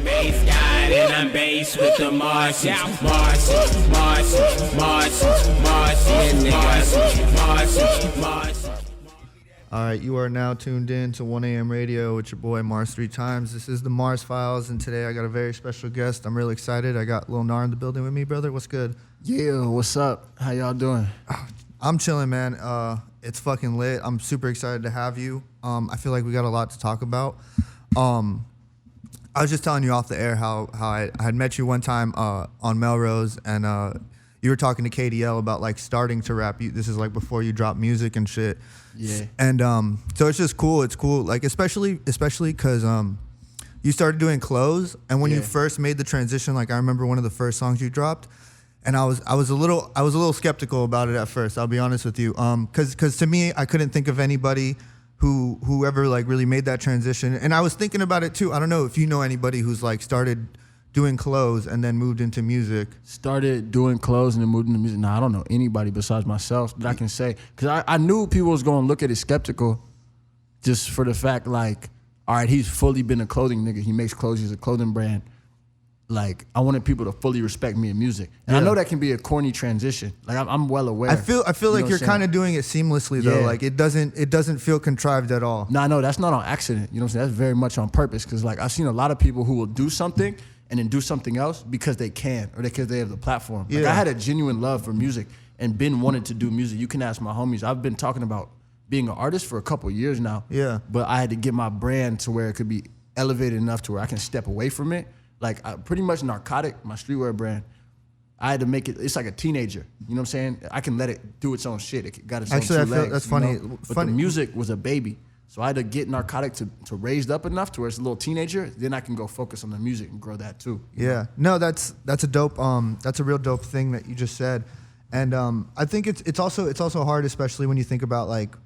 bass god, and I'm bass with the Martians. All right, you are now tuned in to 1 a.m. radio with your boy Mars 3 times. This is the Mars Files, and today I got a very special guest. I'm really excited. I got Lil Gnar in the building with me, brother. What's good? Yeah, what's up? How y'all doing? I'm chilling, man. It's fucking lit. I'm super excited to have you. I feel like we got a lot to talk about. I was just telling you off the air how I had met you one time on Melrose, and you were talking to KDL about like starting to rap. This is like before you drop music and shit. Yeah. And so it's just cool. It's cool, like especially because you started doing clothes, and when you first made the transition, like I remember one of the first songs you dropped, and I was a little skeptical about it at first. I'll be honest with you, because to me I couldn't think of anybody who ever like really made that transition, and I was thinking about it too. I don't know if you know anybody who's like started doing clothes and then moved into music. Started doing clothes and then moved into music. Nah, I don't know anybody besides myself that I can say. Because I knew people was going to look at it skeptical just for the fact, like, all right, he's fully been a clothing nigga. He makes clothes. He's a clothing brand. Like, I wanted people to fully respect me in music. And I know that can be a corny transition. Like, I'm well aware. I feel like you're kind of doing it seamlessly, though. Yeah. Like, it doesn't feel contrived at all. Nah, no, that's not on accident. You know what I'm saying? That's very much on purpose. Because, like, I've seen a lot of people who will do something and then do something else because they can or because they have the platform. Like, I had a genuine love for music and been wanted to do music. You can ask my homies. I've been talking about being an artist for a couple of years now. Yeah. But I had to get my brand to where it could be elevated enough to where I can step away from it. Like, pretty much Gnarcotic, my streetwear brand, I had to make it, it's like a teenager. You know what I'm saying? I can let it do its own shit. It got its own two legs. That's funny. But the music was a baby. So I had to get Gnarcotic to raised up enough to where it's a little teenager. Then I can go focus on the music and grow that too. Yeah. No, that's a dope. That's a real dope thing that you just said. And I think it's also hard, especially when you think about like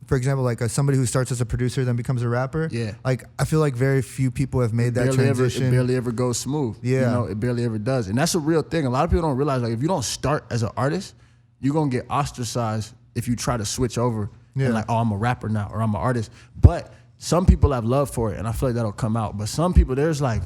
for example, like somebody who starts as a producer then becomes a rapper. Yeah. Like I feel like very few people have made that transition. It barely ever goes smooth. Yeah. You know, it barely ever does. And that's a real thing. A lot of people don't realize, like, if you don't start as an artist, you're gonna get ostracized if you try to switch over. Yeah. And like, oh, I'm a rapper now, or I'm an artist. But some people have love for it, and I feel like that'll come out. But some people, there's like,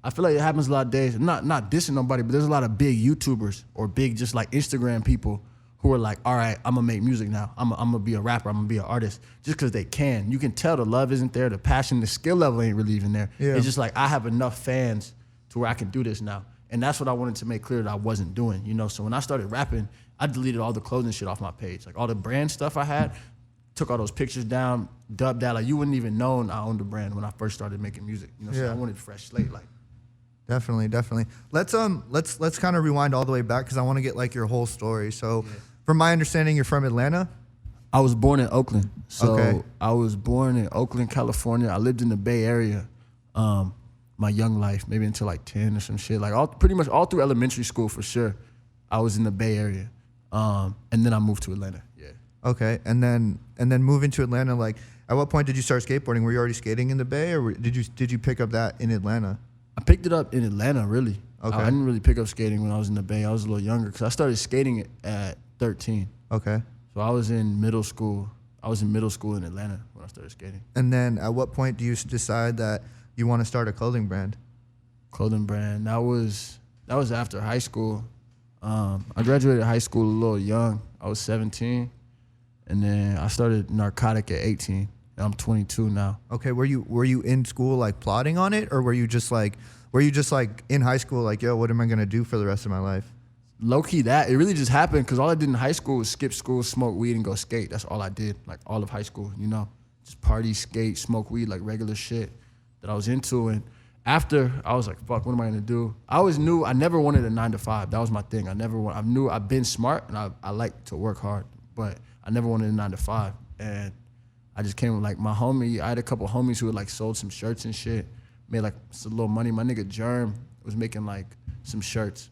I feel like it happens a lot of days. Not dissing nobody, but there's a lot of big YouTubers or big just like Instagram people who are like, all right, I'm gonna make music now. I'm gonna be a rapper. I'm gonna be an artist, just because they can. You can tell the love isn't there, the passion, the skill level ain't really even there. Yeah. It's just like, I have enough fans to where I can do this now. And that's what I wanted to make clear that I wasn't doing, you know? So when I started rapping, I deleted all the clothing shit off my page. Like all the brand stuff I had, took all those pictures down, dubbed that. Like, you wouldn't even known I owned a brand when I first started making music. You know, so I wanted a fresh slate. Like, definitely. Let's kind of rewind all the way back because I want to get like your whole story. So, from my understanding, you're from Atlanta. I was born in Oakland. So I was born in Oakland, California. I lived in the Bay Area, my young life, maybe until like 10 or some shit. Like pretty much all through elementary school for sure. I was in the Bay Area, and then I moved to Atlanta. Yeah. Okay, and then moving to Atlanta, like, at what point did you start skateboarding? Were you already skating in the Bay, or did you pick up that in Atlanta? I picked it up in Atlanta, really. Okay. I didn't really pick up skating when I was in the Bay. I was a little younger, because I started skating at 13. Okay. So I was in middle school. I was in middle school in Atlanta when I started skating. And then at what point do you decide that you want to start a clothing brand? Clothing brand. That was after high school. I graduated high school a little young. I was 17. And then I started Gnarcotic at 18. And I'm 22 now. Okay, were you in school like plotting on it, or were you just like in high school like, yo, what am I gonna do for the rest of my life? Low key, that it really just happened because all I did in high school was skip school, smoke weed, and go skate. That's all I did, like all of high school, you know, just party, skate, smoke weed, like regular shit that I was into. And after, I was like, fuck, what am I gonna do? I always knew I never wanted a 9-to-5. That was my thing. I knew I've been smart and I like to work hard, but I never wanted a 9-to-5. And I just came with like my homie. I had a couple homies who had like sold some shirts and shit, made like some little money. My nigga Germ was making like some shirts,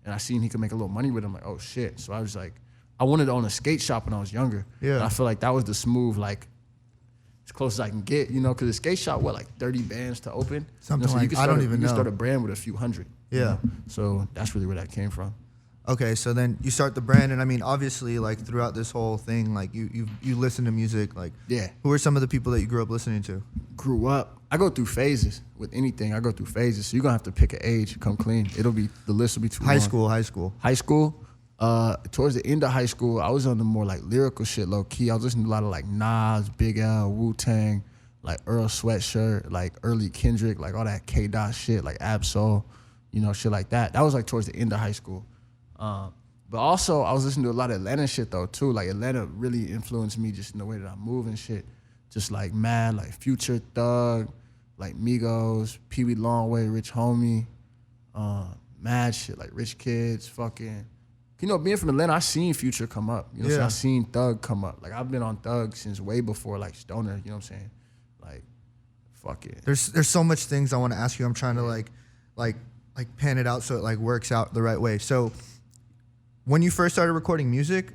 and I seen he could make a little money with them. Like, oh shit. So I was like, I wanted to own a skate shop when I was younger. Yeah. And I feel like that was the smooth, like, as close as I can get, you know, because the skate shop, what, like 30 bands to open? Something, you know, so like, I don't even know. You can start a brand with a few hundred. Yeah. You know? So that's really where that came from. Okay, so then you start the brand, and I mean, obviously, like throughout this whole thing, like you listen to music, like who are some of the people that you grew up listening to? Grew up. I go through phases with anything. I go through phases, so you're gonna have to pick an age. Come clean. The list will be too long. High school. Towards the end of high school, I was on the more like lyrical shit, low key. I was listening to a lot of like Nas, Big L, Wu-Tang, like Earl Sweatshirt, like early Kendrick, like all that K-Dot shit, like Ab-Soul, shit like that. That was like towards the end of high school. But also I was listening to a lot of Atlanta shit though too. Like Atlanta really influenced me just in the way that I move and shit. Just like mad, like Future, Thug, like Migos, Pee Wee Longway, Rich Homie, mad shit, like Rich Kids, fucking. Being from Atlanta, I seen Future come up. I seen Thug come up. Like I've been on Thug since way before like Stoner. You know what I'm saying? Like, fuck it. There's so much things I want to ask you. I'm trying to like pan it out so it like works out the right way. So, when you first started recording music,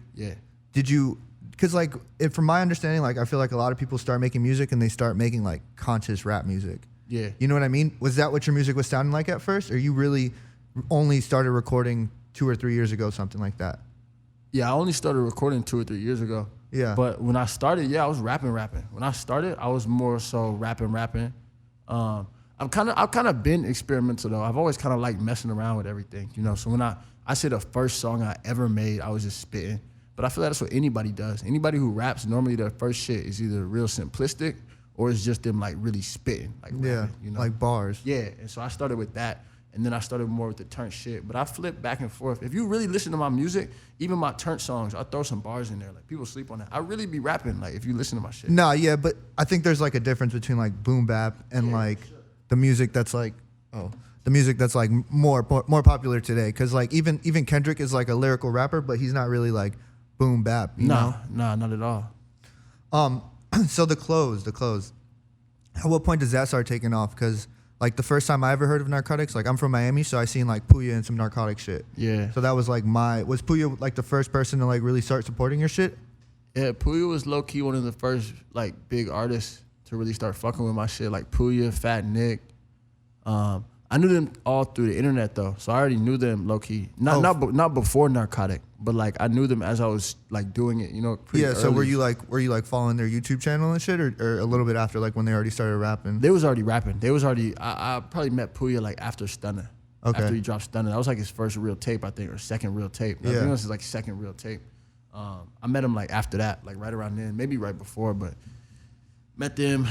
did you? Because like, from my understanding, like I feel like a lot of people start making music and they start making like conscious rap music. Yeah. You know what I mean? Was that what your music was sounding like at first, or you really only started recording 2 or 3 years ago, something like that? Yeah, I only started recording 2 or 3 years ago. Yeah. But when I started, I was rapping. When I started, I was more so rapping. I've kind of been experimental though. I've always kind of liked messing around with everything, So when I say the first song I ever made, I was just spitting. But I feel like that's what anybody does. Anybody who raps, normally their first shit is either real simplistic or it's just them like really spitting, like rapping, like bars. Yeah, and so I started with that. And then I started more with the turnt shit. But I flip back and forth. If you really listen to my music, even my turnt songs, I throw some bars in there. Like people sleep on that. I really be rapping. Like if you listen to my shit. Nah, yeah, but I think there's like a difference between like boom bap and like the music that's like more popular today. Because like even Kendrick is like a lyrical rapper, but he's not really like boom bap. You know? Nah, not at all. So the clothes. At what point does that start taking off? Because like the first time I ever heard of narcotics, like I'm from Miami, so I seen like Puya and some narcotic shit. Yeah. So that was like was Puya like the first person to like really start supporting your shit? Yeah, Puya was low key one of the first like big artists to really start fucking with my shit. Like Puya, Fat Nick. I knew them all through the internet though, so I already knew them low key. Not before narcotic, but like I knew them as I was like doing it. Yeah. So early. were you like following their YouTube channel and shit, or a little bit after, like when they already started rapping? They was already rapping. I probably met Puya like after Stunner. Okay. After he dropped Stunner, that was like his first real tape, I think, or second real tape. I think it was his like second real tape. I met him like after that, like right around then, maybe right before, but met them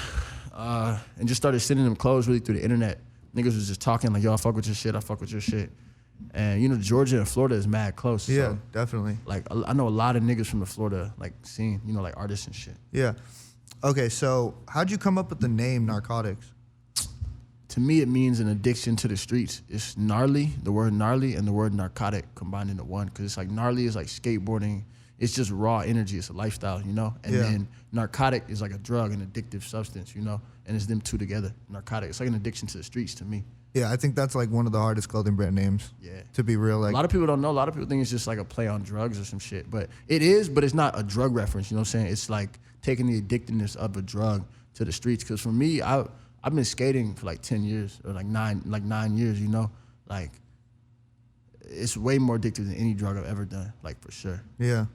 and just started sending them clothes really through the internet. Niggas was just talking like, yo, I fuck with your shit, I fuck with your shit. And Georgia and Florida is mad close. Yeah, so, definitely. Like I know a lot of niggas from the Florida like scene, like artists and shit. Yeah. Okay, so how'd you come up with the name Narcotics? To me, it means an addiction to the streets. It's gnarly, the word gnarly, and the word narcotic combined into one. Because it's like gnarly is like skateboarding. It's just raw energy. It's a lifestyle, And then narcotic is like a drug, an addictive substance, And it's them two together. Narcotic. It's like an addiction to the streets to me. Yeah, I think that's like one of the hardest clothing brand names. Yeah. To be real. Like, a lot of people don't know. A lot of people think it's just like a play on drugs or some shit. But it is, but it's not a drug reference. You know what I'm saying? It's like taking the addictiveness of a drug to the streets. Because for me, I've been skating for like 10 years or like nine years, Like, it's way more addictive than any drug I've ever done, like for sure. Yeah.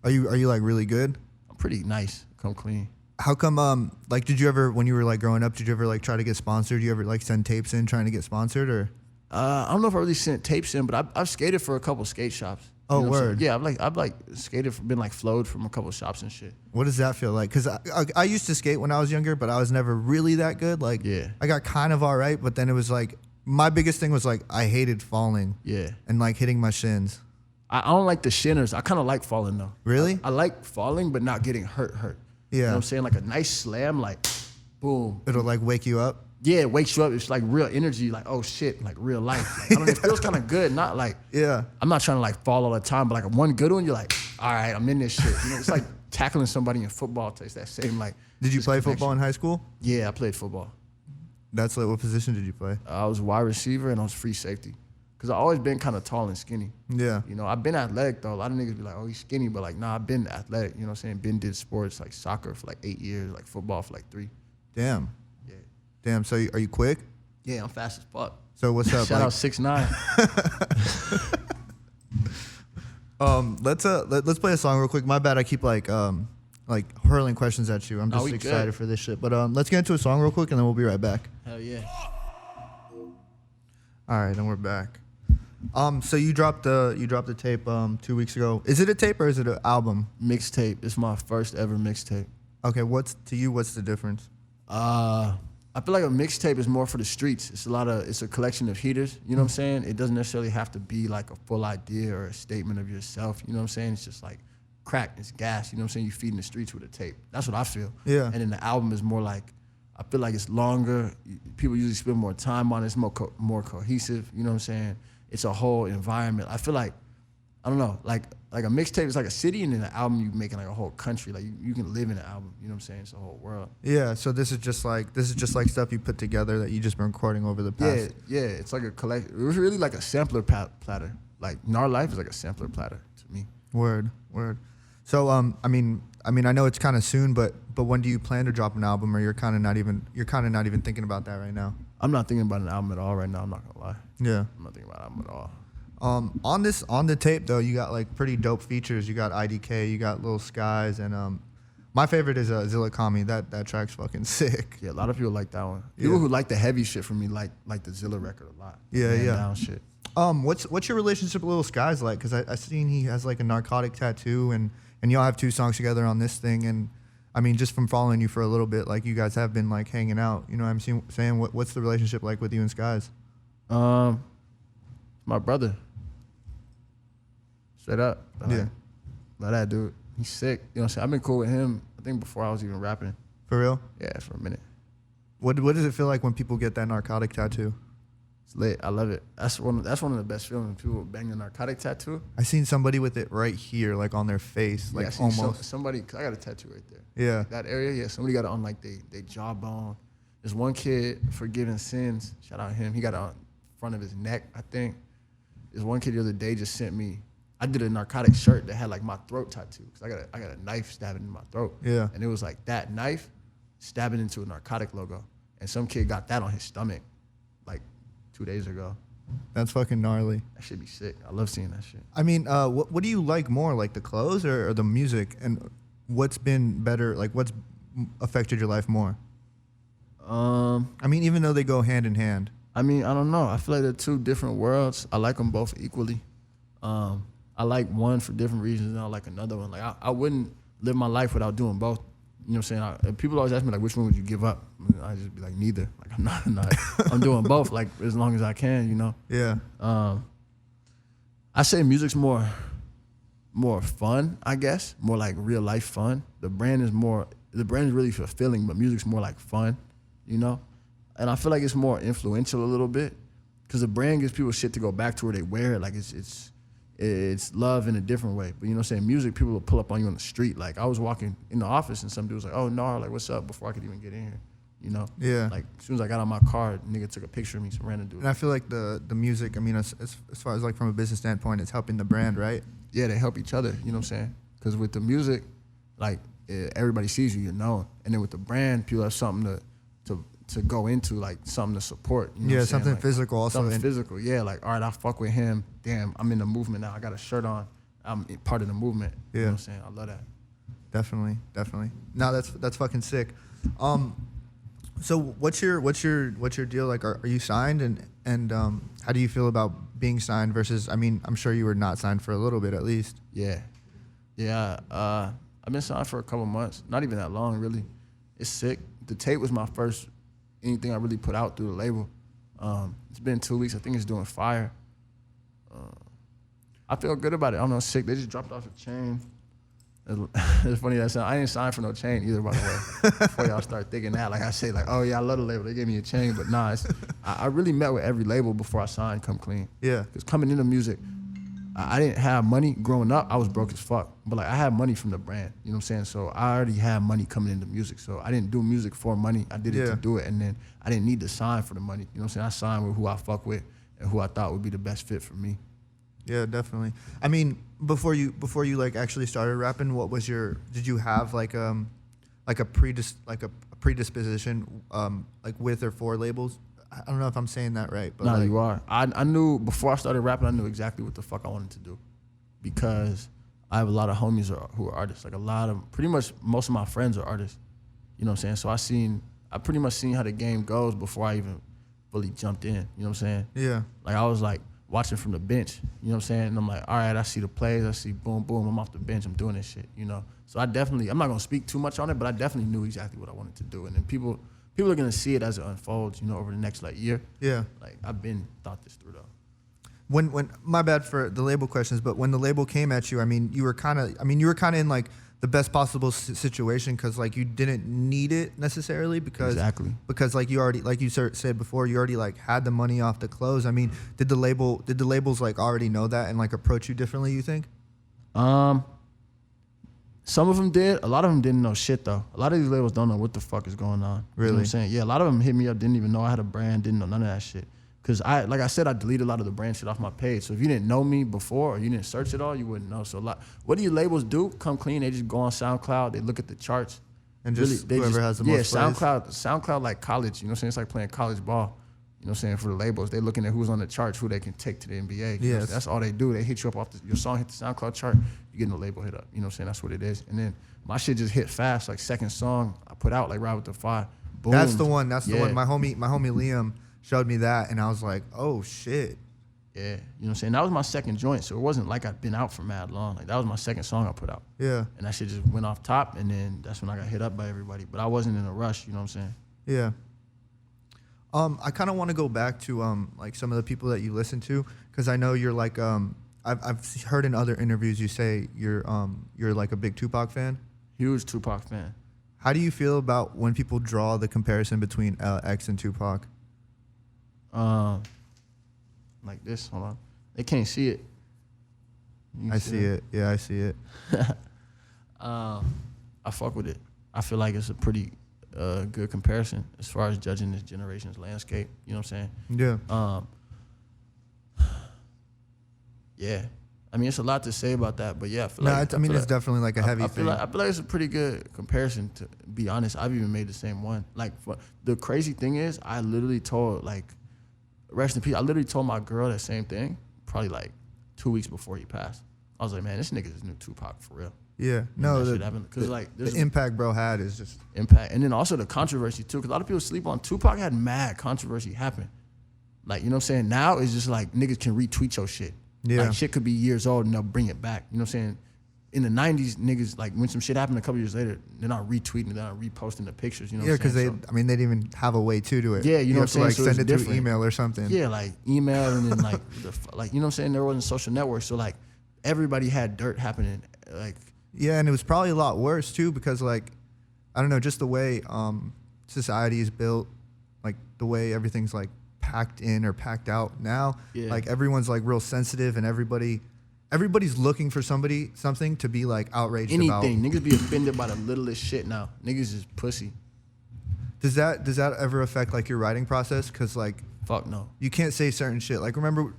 Are you like really good? I'm pretty nice. Come clean. How come, like, did you ever, when you were like growing up, did you ever like try to get sponsored? Do you ever like send tapes in trying to get sponsored, or? I don't know if I really sent tapes in, but I've skated for a couple skate shops. Oh, word. Yeah, I've like skated, been like flowed from a couple shops and shit. What does that feel like? Because I used to skate when I was younger, but I was never really that good. Like, I got kind of all right, but then it was like, my biggest thing was like, I hated falling. Yeah. And like hitting my shins. I don't like the shinners. I kind of like falling though. Really? I like falling, but not getting hurt. Yeah. You know what I'm saying? Like a nice slam, like, boom. It'll like wake you up? Yeah, it wakes you up. It's like real energy, like, oh shit, like real life. Like, I don't know, it feels kind of good, not like, I'm not trying to like fall all the time, but like one good one, you're like, all right, I'm in this shit. It's like tackling somebody in football. It's that same like. Did you play connection. football in high school? Yeah, I played football. That's like, what position did you play? I was wide receiver and I was free safety. Cause I always been kind of tall and skinny. Yeah. I've been athletic though. A lot of niggas be like, oh, he's skinny, but like, nah, I've been athletic. You know what I'm saying? Been did sports like soccer for like 8 years, like football for like 3. Damn. Yeah. Damn. So are you quick? Yeah, I'm fast as fuck. So what's up? Shout out 6'9". Let's play a song real quick. My bad. I keep like hurling questions at you. I'm just excited good. for this shit. But let's get into a song real quick and then we'll be right back. Hell yeah. All right, and we're back. So you dropped the tape 2 weeks ago. Is it a tape or is it an album? Mixtape. It's my first ever mixtape. Okay, what's the difference? I feel like a mixtape is more for the streets. It's a collection of heaters. You know what I'm saying? It doesn't necessarily have to be like a full idea or a statement of yourself. You know what I'm saying? It's just like crack, it's gas. You know what I'm saying? You feeding the streets with a tape. That's what I feel. Yeah. And then the album is more like, I feel like it's longer. People usually spend more time on it. It's more cohesive. You know what I'm saying? It's a whole environment. I feel like, I don't know, like a mixtape is like a city, and then an album you making like a whole country. Like you can live in an album. You know what I'm saying? It's a whole world. Yeah. So this is just like stuff you put together that you just been recording over the past. Yeah. It's like a collect. It was really like a sampler platter. Like Gnar Life is like a sampler platter to me. Word. So I mean I know it's kind of soon, but when do you plan to drop an album, or you're kind of not even thinking about that right now? I'm not thinking about an album at all right now. I'm not gonna lie. Yeah. I'm not thinking about an album at all. On the tape though, you got like pretty dope features. You got IDK, you got Lil Skies, and my favorite is Zilla Kami. That track's fucking sick. Yeah, a lot of people like that one. People who like the heavy shit from me like the Zilla record a lot. Yeah. Down shit. What's your relationship with Lil Skies like? Because I seen he has like a narcotic tattoo, and y'all have 2 songs together on this thing, and I mean, just from following you for a little bit, like you guys have been like hanging out. You know what I'm saying? What's the relationship like with you and Skies? My brother. Straight up. Yeah. Love that dude. He's sick. You know what I'm saying? I've been cool with him, I think, before I was even rapping. For real? Yeah, for a minute. What does it feel like when people get that narcotic tattoo? It's lit. I love it. That's one of the best feelings. People bang a narcotic tattoo. I seen somebody with it right here, like on their face, like almost. Somebody, cause I got a tattoo right there. Yeah. Like that area, yeah. Somebody got it on like they jawbone. There's one kid, Forgiving Sins. Shout out him. He got it on front of his neck, I think. There's one kid the other day just sent me. I did a narcotic shirt that had like my throat tattoo, cause I got a knife stabbing in my throat. Yeah. And it was like that knife stabbing into a narcotic logo, and some kid got that on his stomach, like 2 days ago. That's fucking gnarly. That should be sick. I love seeing that shit. I mean, what do you like more, like the clothes or the music? And what's been better? Like, what's affected your life more? I mean, even though they go hand in hand. I mean, I don't know. I feel like they're 2 different worlds. I like them both equally. I like one for different reasons, and I like another one. Like I wouldn't live my life without doing both. You know what I'm saying? People always ask me like, which one would you give up? I just be like, neither. Like I'm not. I'm doing both. Like as long as I can. You know. Yeah. I say music's more fun, I guess. More like real life fun. The brand is really fulfilling, but music's more like fun. You know. And I feel like it's more influential a little bit, because the brand gives people shit to go back to where they wear it. Like it's love in a different way. But you know what I'm saying? Music, people will pull up on you on the street. Like I was walking in the office and some dude was like, "Oh, Gnar, like what's up?" before I could even get in here. You know? Yeah. Like as soon as I got on my car, nigga took a picture of me, some random dude. And I feel like the music, I mean, as far as like from a business standpoint, it's helping the brand, right? Yeah, they help each other. You know what I'm saying? Because with the music, like everybody sees you, you're known. And then with the brand, people have something to go into, like something to support. You know Yeah, what I'm something like, physical also. Something physical, yeah. Like, all right, I fuck with him. Damn, I'm in the movement now. I got a shirt on. I'm part of the movement. Yeah. You know what I'm saying? I love that. Definitely. No, that's fucking sick. So what's your deal? Like, are you signed, and how do you feel about being signed versus? I mean, I'm sure you were not signed for a little bit at least. Yeah. I've been signed for a couple months. Not even that long, really. It's sick. The tape was my first anything I really put out through the label. It's been 2 weeks. I think it's doing fire. I feel good about it. I don't know, sick. They just dropped off a chain. It's funny that I didn't sign for no chain either, by the way. Before y'all start thinking that, like I say, like, oh yeah, I love the label. They gave me a chain, but nah, I really met with every label before I signed Come Clean. Yeah. Because coming into music, I didn't have money growing up. I was broke as fuck, but like I had money from the brand. You know what I'm saying? So I already had money coming into music. So I didn't do music for money. I did it to do it, and then I didn't need to sign for the money. You know what I'm saying? I signed with who I fuck with and who I thought would be the best fit for me. Yeah, definitely. I mean, before you like actually started rapping, what was did you have like a predisposition like with or for labels? I don't know if I'm saying that right, but No, like, you are. I knew before I started rapping, I knew exactly what the fuck I wanted to do. because I have a lot of homies who are artists. Like pretty much most of my friends are artists. You know what I'm saying? So I pretty much seen how the game goes before I even fully jumped in. You know what I'm saying? Yeah. Like I was like watching from the bench. You know what I'm saying? And I'm like, all right, I see the plays. I see boom, boom. I'm off the bench. I'm doing this shit. You know? So I'm not gonna speak too much on it, but I definitely knew exactly what I wanted to do. And then people are gonna see it as it unfolds. You know, over the next like year. Yeah. Like I've been thought this through though. When my bad for the label questions, but when the label came at you, I mean, you were kind of in like the best possible situation because like you didn't need it necessarily because like you already, like you said before, you already like had the money off the clothes. I mean, did the labels like already know that and like approach you differently, you think? Some of them did. A lot of them didn't know shit though. A lot of these labels don't know what the fuck is going on. Really? You know what I'm saying? Yeah, a lot of them hit me up, didn't even know I had a brand, didn't know none of that shit. Cause like I said, I deleted a lot of the brand shit off my page. So if you didn't know me before or you didn't search it all, you wouldn't know. So what do you labels do? Come clean. They just go on SoundCloud. They look at the charts. And just whoever has the most plays? SoundCloud like college. You know what I'm saying? It's like playing college ball. You know what I'm saying? For the labels, they looking at who's on the charts, who they can take to the NBA. Yes. That's all they do. They hit you up off your song, hit the SoundCloud chart, you getting the label hit up. You know what I'm saying? That's what it is. And then my shit just hit fast. Like second song I put out, like Ride with the Five. Boom. That's the one. That's the one. My homie Liam showed me that, and I was like, oh shit. Yeah, you know what I'm saying? That was my second joint, so it wasn't like I'd been out for mad long. Like that was my second song I put out. Yeah. And that shit just went off top, and then that's when I got hit up by everybody. But I wasn't in a rush, you know what I'm saying? Yeah. I kind of want to go back to like some of the people that you listen to, because I know you're like I've heard in other interviews you say you're like a big Tupac fan. Huge Tupac fan. How do you feel about when people draw the comparison between X and Tupac? Like this. Hold on. They can't see it. I see it. Yeah, I see it. I fuck with it. I feel like it's a pretty good comparison as far as judging this generation's landscape. You know what I'm saying? Yeah. Yeah. I mean, it's a lot to say about that, but yeah, I feel it's definitely like a heavy thing. I feel like it's a pretty good comparison, to be honest. I've even made the same one. Like, the crazy thing is, I literally told, like, rest in peace, I literally told my girl that same thing probably like 2 weeks before he passed. I was like, man, this nigga is new Tupac for real. Yeah, no, the impact bro had is just impact, and then also the controversy too. Because a lot of people sleep on Tupac had mad controversy happen. Like, you know what I'm saying? Now it's just like niggas can retweet your shit. Yeah, like shit could be years old and they'll bring it back. You know what I'm saying? In the 90s, niggas, like when some shit happened a couple years later, they're not retweeting, they're not reposting the pictures. You know what I'm saying? Because they didn't even have a way to do it. Yeah, you know what I'm saying? Like so send it different. through email or something. Yeah, like email and then like like, you know what I'm saying? There wasn't social networks, so like everybody had dirt happening. Like, yeah, and it was probably a lot worse too, because like, I don't know, just the way society is built, like the way everything's like packed in or packed out now. Yeah. Like everyone's like real sensitive, and everybody's looking for something to be like outraged about. Anything. Niggas be offended by the littlest shit now. Niggas is pussy. Does that ever affect like your writing process? Cause like, fuck no. You can't say certain shit. Like remember,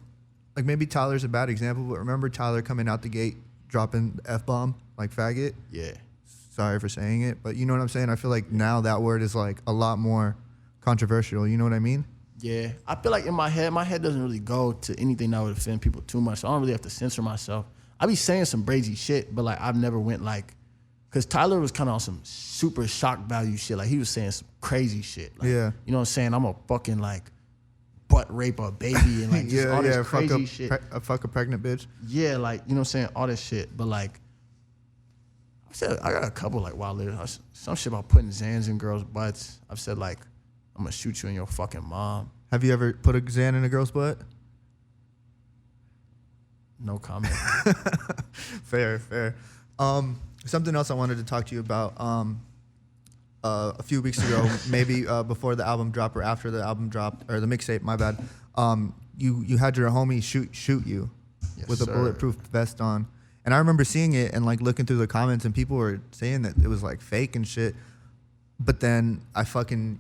like maybe Tyler's a bad example, but remember Tyler coming out the gate dropping F-bomb, like faggot? Yeah. Sorry for saying it, but you know what I'm saying? I feel like now that word is like a lot more controversial. You know what I mean? Yeah. I feel like in my head doesn't really go to anything that would offend people too much. So I don't really have to censor myself. I be saying some brazy shit, but like I've never went like, cause Tyler was kind of on some super shock value shit. Like he was saying some crazy shit. Like, yeah. You know what I'm saying? I'm a fucking like butt rape a baby and like just all this crazy shit. Fuck a pregnant bitch. Yeah, like, you know what I'm saying? All this shit. But like, I got a couple like wild lyrics. Some shit about putting Xans in girls' butts. I've said like, I'm gonna shoot you in your fucking mom. Have you ever put a Xan in a girl's butt? No comment. Fair. Something else I wanted to talk to you about. A few weeks ago, maybe before the album dropped or after the album dropped, or the mixtape, my bad. You had your homie shoot you with a bulletproof vest on, and I remember seeing it and like looking through the comments, and people were saying that it was like fake and shit. But then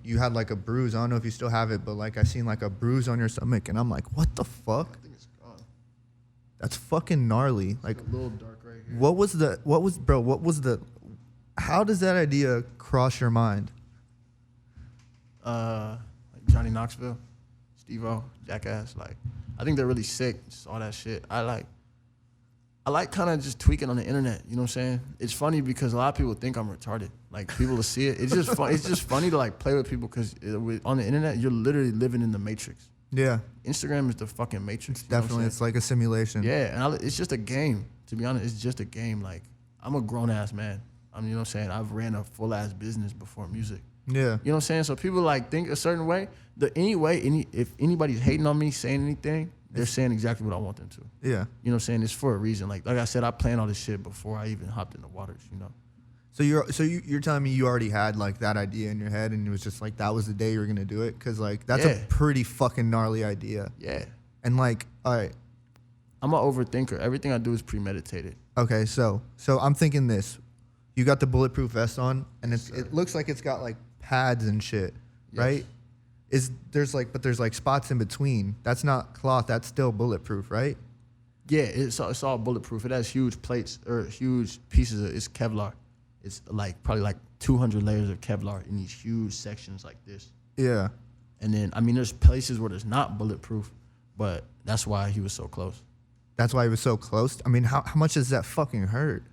you had like a bruise. I don't know if you still have it, but like I seen like a bruise on your stomach, and I'm like, what the fuck? I think it's gone. That's fucking gnarly. It's like a little dark right here. What was the? How does that idea cross your mind? Like Johnny Knoxville, Steve-O, Jackass. Like, I think they're really sick. Just all that shit. I like kind of just tweaking on the internet. You know what I'm saying? It's funny because a lot of people think I'm retarded. Like people will see it. It's just fun. It's just funny to like play with people because on the internet you're literally living in the matrix. Yeah. Instagram is the fucking matrix. Definitely, it's like a simulation. Yeah, and it's just a game. To be honest, it's just a game. Like I'm a grown ass man. You know what I'm saying? I've ran a full ass business before music. Yeah. You know what I'm saying? So people like think a certain way. If anybody's hating on me saying anything, they're saying exactly what I want them to. Yeah. You know what I'm saying? It's for a reason. Like I said, I planned all this shit before I even hopped in the waters, you know. So you're telling me you already had like that idea in your head and it was just like that was the day you were gonna do it? Cause like that's a pretty fucking gnarly idea. Yeah. And like, all right. I'm an overthinker. Everything I do is premeditated. Okay, so I'm thinking this. You got the bulletproof vest on and it looks like it's got like pads and shit, right? There's like spots in between. That's not cloth. That's still bulletproof, right? Yeah, it's all bulletproof. It has huge plates or huge pieces of it's Kevlar. It's like probably like 200 layers of Kevlar in these huge sections like this. Yeah. And then there's places where there's not bulletproof, but that's why he was so close. That's why he was so close. I mean, how much does that fucking hurt?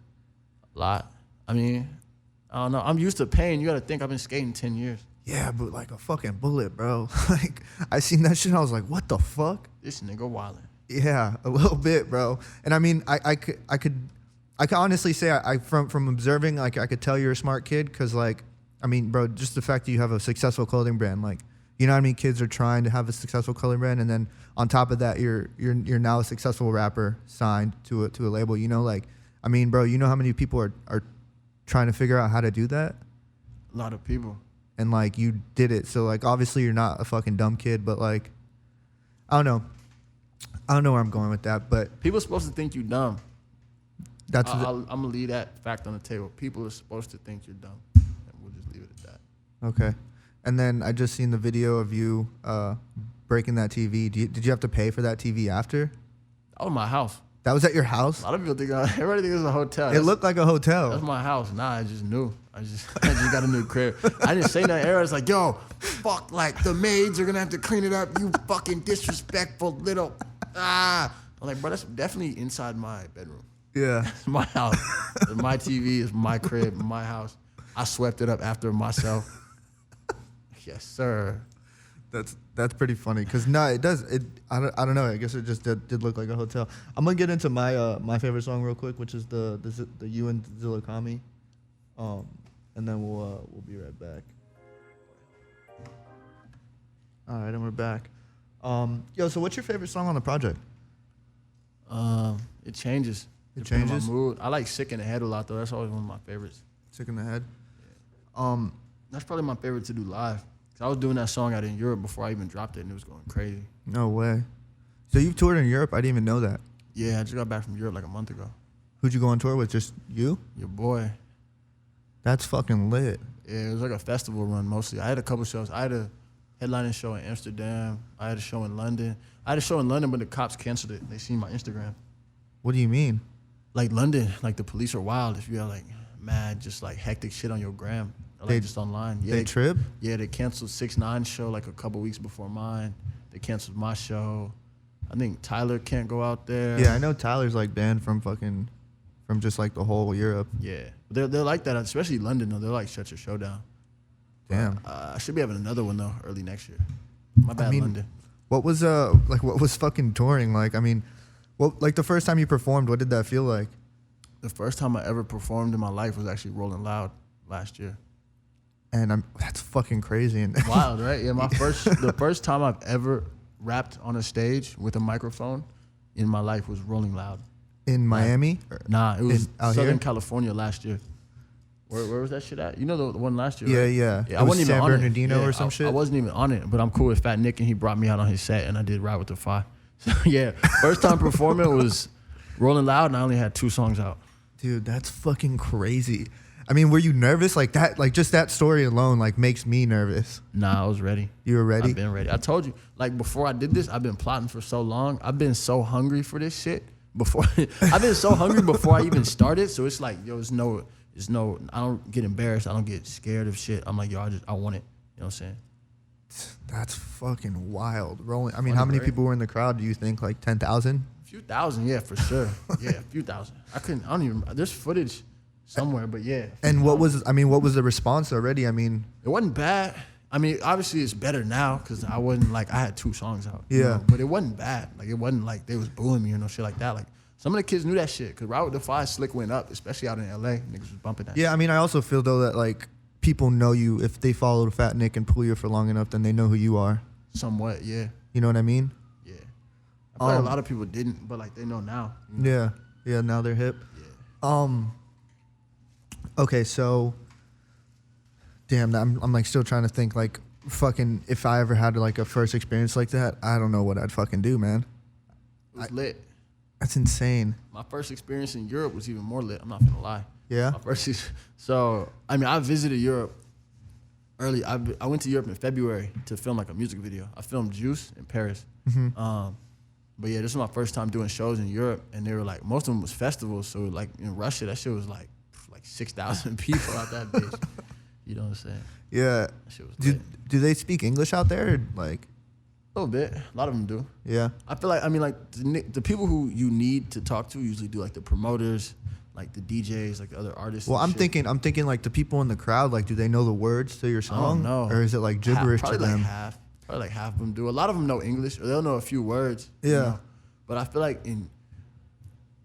A lot. I mean, I don't know. I'm used to pain. You got to think I've been skating 10 years. Yeah, but like a fucking bullet, bro. Like I seen that shit and I was like, what the fuck? This nigga wildin'. Yeah, a little bit, bro. And I mean, I could honestly say I from observing, like I could tell you're a smart kid because like, I mean, bro, just the fact that you have a successful clothing brand, like, you know how many kids are trying to have a successful clothing brand, and then on top of that, you're now a successful rapper signed to a label. You know, like, I mean, bro, you know how many people are trying to figure out how to do that? A lot of people. And like you did it, so like obviously you're not a fucking dumb kid, but like I don't know where I'm going with that, but people are supposed to think you dumb. That's I'm gonna leave that fact on the table. People are supposed to think you're dumb, and we'll just leave it at that. Okay. And then I just seen the video of you breaking that TV. Did you have to pay for that TV after? That was my house. That was at your house? A lot of people think everybody thinks it was a hotel. It looked like a hotel. That's my house. Nah, I just knew. I just got a new crib. I didn't say nothing. Everybody's like, yo, fuck, like the maids are gonna have to clean it up. You fucking disrespectful little. I'm like, bro, that's definitely inside my bedroom. Yeah. It's my house. My TV is my crib, my house. I swept it up after myself. Yes, sir. That's pretty funny because it does. I don't know. I guess it just did look like a hotel. I'm gonna get into my favorite song real quick, which is the You and Zilla Kami, and then we'll be right back. All right, and we're back. Yo, so what's your favorite song on the project? It changes. It depending changes? on my mood. I like Sick in the Head a lot though. That's always one of my favorites. Sick in the Head. That's probably my favorite to do live. I was doing that song out in Europe before I even dropped it, and it was going crazy. No way. So you've toured in Europe? I didn't even know that. Yeah, I just got back from Europe like a month ago. Who'd you go on tour with? Just you? Your boy. That's fucking lit. Yeah, it was like a festival run mostly. I had a couple shows. I had a headlining show in Amsterdam. I had a show in London. I had a show in London, but the cops canceled it. They seen my Instagram. What do you mean? Like London, like the police are wild. If you got like mad, just like hectic shit on your gram. Or like just online. Yeah, they trip? Yeah, they canceled 6ix9ine's show like a couple weeks before mine. They canceled my show. I think Tyler can't go out there. Yeah, I know Tyler's like banned from just like the whole Europe. Yeah, they're like that, especially London though. They're like shut your show down. Damn. I should be having another one though early next year. My bad, London. What was fucking touring like? I mean, like the first time you performed, what did that feel like? The first time I ever performed in my life was actually Rolling Loud last year. And that's fucking crazy. And wild, right? Yeah, the first time I've ever rapped on a stage with a microphone in my life was Rolling Loud. In Miami? Nah, it was Southern here? California last year. Where was that shit at? You know the one last year, yeah, right? Yeah. I wasn't even on Bernardino or some shit? I wasn't even on it, but I'm cool with Fat Nick, and he brought me out on his set, and I did Ride with the Five. So, yeah, first time performing was Rolling Loud, and I only had 2 songs out. Dude, that's fucking crazy. I mean, were you nervous? Like that, like just that story alone, like makes me nervous. Nah, I was ready. You were ready? I've been ready. I told you, like before I did this, I've been plotting for so long. I've been so hungry for this shit before. I've been so hungry before I even started. So it's like, yo, it's no. I don't get embarrassed. I don't get scared of shit. I'm like, yo, I want it. You know what I'm saying? That's fucking wild. Rolling. I mean, how many people were in the crowd? Do you think like 10,000, few thousand, yeah, for sure. Yeah, a few thousand. I don't even, there's footage somewhere, but yeah. And what was the response already? I mean, it wasn't bad. I mean, obviously it's better now because I wasn't like, I had 2 songs out. Yeah. You know? But it wasn't bad. Like, it wasn't like they was booing me or no shit like that. Like, some of the kids knew that shit because Ride with the Five Slick went up, especially out in LA. Niggas was bumping that. Yeah, I mean, I also feel though that like people know you if they followed Fat Nick and Puya for long enough, then they know who you are. Somewhat, yeah. You know what I mean? Yeah. I feel like a lot of people didn't, but like they know now. You know? Yeah. Yeah, now they're hip. Yeah. Okay, so damn, I'm like still trying to think like fucking if I ever had like a first experience like that, I don't know what I'd fucking do, man. It was lit. That's insane. My first experience in Europe was even more lit. I'm not gonna lie. Yeah. So I mean, I visited Europe early. I went to Europe in February to film like a music video. I filmed Juice in Paris. But yeah, this was my first time doing shows in Europe, and they were like, most of them was festivals. So like in Russia, that shit was like 6,000 people out that bitch. You know what I'm saying? Yeah. That shit was lit. Do they speak English out there? Or like A little bit. A lot of them do. Yeah. I feel like, I mean, like the people who you need to talk to usually do like the promoters, like the DJs, like the other artists. Well, I'm shit. thinking like the people in the crowd, like, do they know the words to your song? I don't know. Or is it like gibberish to them? Probably like half of them do. A lot of them know English, or they'll know a few words. Yeah. You know? But I feel like in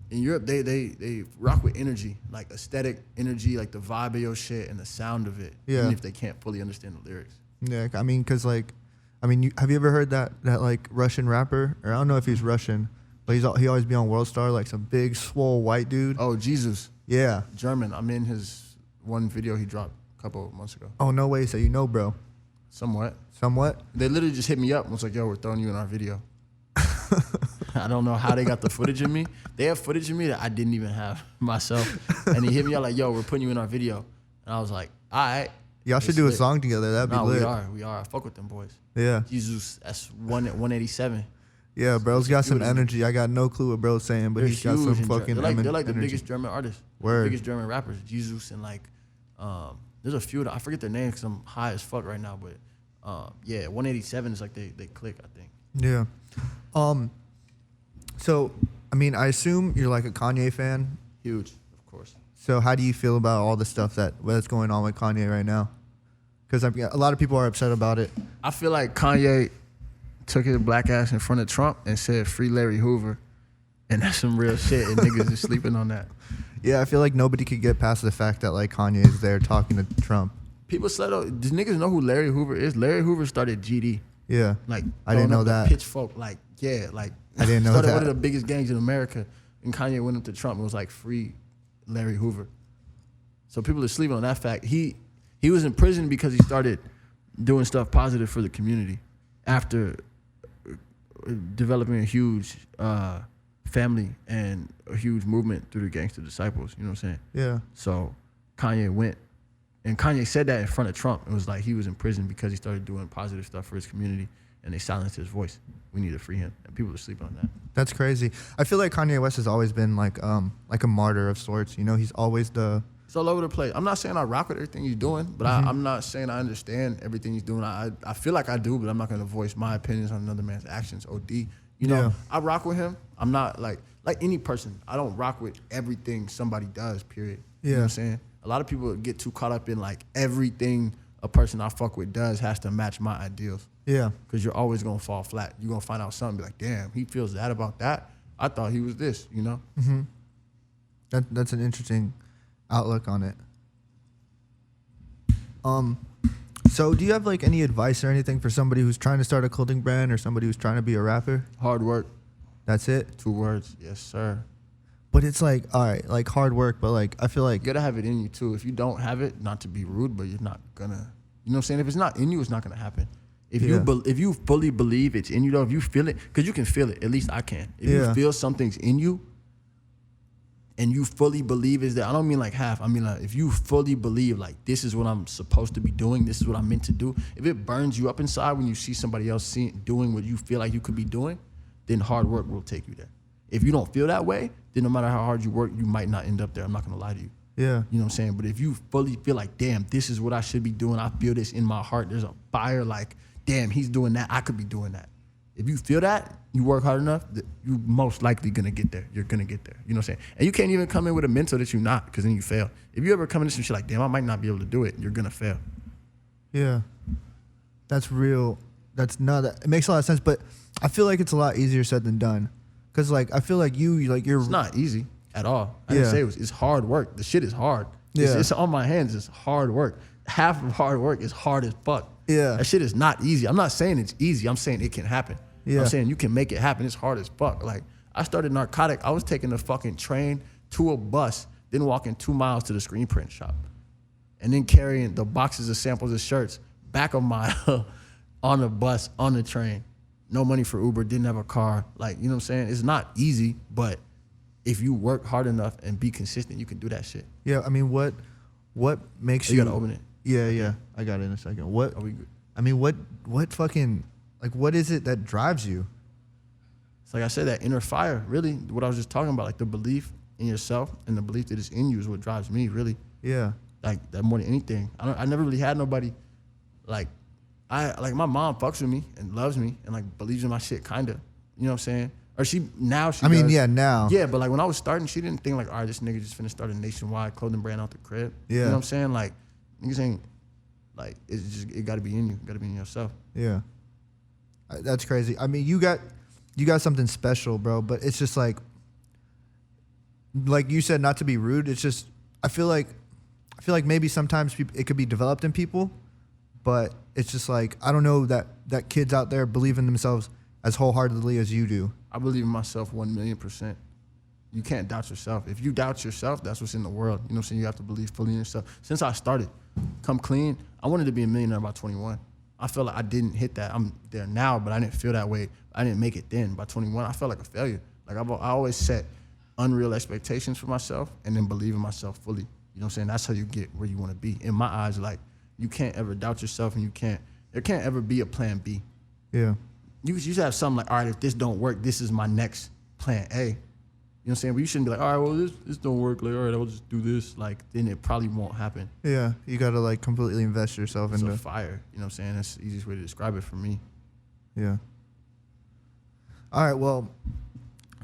Europe, they rock with energy, like aesthetic energy, like the vibe of your shit and the sound of it. Yeah. Even if they can't fully understand the lyrics. Yeah, I mean, cause like, have you ever heard that like Russian rapper? Or I don't know if he's Russian, but he always be on World Star, like some big swole white dude. Oh, Jesus. Yeah. German. I'm in his one video he dropped a couple of months ago. Oh, no way. So you know, bro. Somewhat. They literally just hit me up and was like, yo, we're throwing you in our video. I don't know how they got the footage of me. They have footage of me that I didn't even have myself. And he hit me up like, yo, we're putting you in our video. And I was like, all right. Y'all should do a song together. That'd be lit. We are. I fuck with them boys. Yeah. Jesus, that's 187. Yeah, bro's got some energy. I got no clue what bro's saying, but They're he's got some huge fucking they're like the energy. biggest German artists. Word. The biggest German rappers. Jesus and like, there's a few, I forget their names because I'm high as fuck right now, but yeah, 187 is like they click, I think. Yeah. So, I mean, I assume you're like a Kanye fan. Huge, of course. So how do you feel about all the stuff that's going on with Kanye right now? Because a lot of people are upset about it. I feel like Kanye took his black ass in front of Trump and said, free Larry Hoover. And that's some real shit, and niggas is sleeping on that. Yeah, I feel like nobody could get past the fact that like Kanye is there talking to Trump. People slept on. Does niggas know who Larry Hoover is? Larry Hoover started GD. Yeah. Like, I didn't know that. Pitchfork, like, yeah, like, I didn't know started that. one of the biggest gangs in America. And Kanye went up to Trump and was like, free Larry Hoover. So people are sleeping on that fact. He was in prison because he started doing stuff positive for the community after developing a huge family and a huge movement through the Gangster Disciples. You know what I'm saying? Yeah. So Kanye went, and Kanye said that in front of Trump. It was like he was in prison because he started doing positive stuff for his community, and they silenced his voice. We need to free him, and people are sleeping on that. That's crazy. I feel like Kanye West has always been like a martyr of sorts. You know, he's always It's all over the place. I'm not saying I rock with everything he's doing, but I'm not saying I understand everything he's doing. I feel like I do, but I'm not going to voice my opinions on another man's actions. OD. You know, Yeah. I rock with him. I'm not like any person. I don't rock with everything somebody does, period. You know what I'm saying? A lot of people get too caught up in like everything a person I fuck with does has to match my ideals. Yeah. Because you're always going to fall flat. You're going to find out something, be like, damn, he feels that about that. I thought he was this, you know? Mm-hmm. That's an interesting outlook on it. So do you have like any advice or anything for somebody who's trying to start a clothing brand or somebody who's trying to be a rapper? Hard work. That's it? 2 words. Yes, sir. But it's like, all right, like hard work, but like I feel like You gotta have it in you too. If you don't have it, not to be rude, but you're not gonna, you know what I'm saying? If it's not in you, it's not gonna happen. If you fully believe it's in you though, if you feel it, because you can feel it, at least I can. If you feel something's in you and you fully believe is that, I don't mean like half, I mean like if you fully believe like this is what I'm supposed to be doing, this is what I'm meant to do, if it burns you up inside when you see somebody else doing what you feel like you could be doing, then hard work will take you there. If you don't feel that way, then no matter how hard you work, you might not end up there. I'm not gonna lie to you. Yeah. You know what I'm saying? But if you fully feel like, damn, this is what I should be doing, I feel this in my heart, there's a fire like, damn, he's doing that, I could be doing that. If you feel that, you work hard enough, you most likely gonna get there. You're gonna get there. You know what I'm saying? And you can't even come in with a mental that you're not, because then you fail. If you ever come into some shit like, damn, I might not be able to do it, you're gonna fail. Yeah. That's real. It makes a lot of sense, but I feel like it's a lot easier said than done. Cause like, I feel like you're. It's not easy at all. I didn't say it's hard work. The shit is hard. It's on my hands. It's hard work. Half of hard work is hard as fuck. Yeah. That shit is not easy. I'm not saying it's easy. I'm saying it can happen. Yeah. I'm saying you can make it happen. It's hard as fuck. Like, I started narcotic. I was taking the fucking train to a bus, then walking 2 miles to the screen print shop, and then carrying the boxes of samples of shirts back a mile on the bus, on the train. No money for Uber, didn't have a car. Like, you know what I'm saying? It's not easy, but if you work hard enough and be consistent, you can do that shit. Yeah, I mean, what makes you... You gotta open it. Yeah. I got it in a second. What? Are we good? I mean, what fucking... Like, what is it that drives you? It's like I said, that inner fire, really, what I was just talking about, like the belief in yourself and the belief that is in you is what drives me, really. Yeah. Like, that more than anything. I never really had nobody, like my mom fucks with me and loves me and like believes in my shit, kind of. You know what I'm saying? Or she does. Now. Yeah, but like when I was starting, she didn't think like, all right, this nigga just finna start a nationwide clothing brand out the crib. Yeah. You know what I'm saying? Like, niggas ain't, like, it gotta be in you. It gotta be in yourself. Yeah. That's crazy. I mean, you got something special, bro, but it's just like you said, not to be rude, it's just, I feel like maybe sometimes it could be developed in people, but it's just like, I don't know that kids out there believe in themselves as wholeheartedly as you do. I believe in myself 1,000,000%. You can't doubt yourself. If you doubt yourself, that's what's in the world. You know what I'm saying? You have to believe fully in yourself. Since I started, come clean, I wanted to be a millionaire by 21. I felt like I didn't hit that. I'm there now, but I didn't feel that way. I didn't make it then. By 21, I felt like a failure. Like, I always set unreal expectations for myself and then believe in myself fully. You know what I'm saying? That's how you get where you want to be. In my eyes, like, you can't ever doubt yourself, and there can't ever be a plan B. Yeah. You should have something like, all right, if this don't work, this is my next plan A. You know what I'm saying? But you shouldn't be like, all right, well, this don't work. Like, all right, I'll just do this. Like, then it probably won't happen. Yeah. You got to like completely invest yourself into a fire. You know what I'm saying? That's the easiest way to describe it for me. Yeah. All right. Well,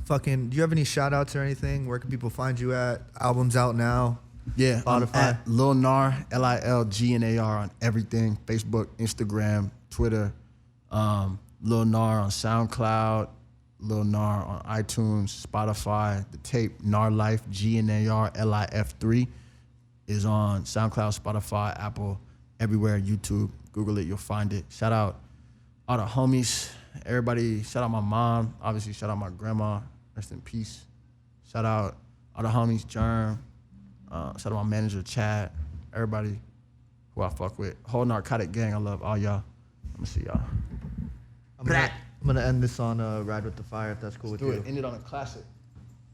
do you have any shout outs or anything? Where can people find you at? Album's out now. Yeah. Spotify. I'm at Lil Gnar, LilGnar on everything. Facebook, Instagram, Twitter. Lil Gnar on SoundCloud. Lil Gnar on iTunes, Spotify. The tape Gnar Life, Gnar LIF3 is on SoundCloud, Spotify, Apple, everywhere, YouTube. Google it, you'll find it. Shout out all the homies, everybody. Shout out my mom. Obviously, shout out my grandma. Rest in peace. Shout out all the homies, Germ. Shout out my manager, Chad. Everybody who I fuck with. Whole narcotic gang, I love all y'all. Let me see y'all. I'm gonna end this on Ride with the Fire, if that's cool with you. End it on a classic.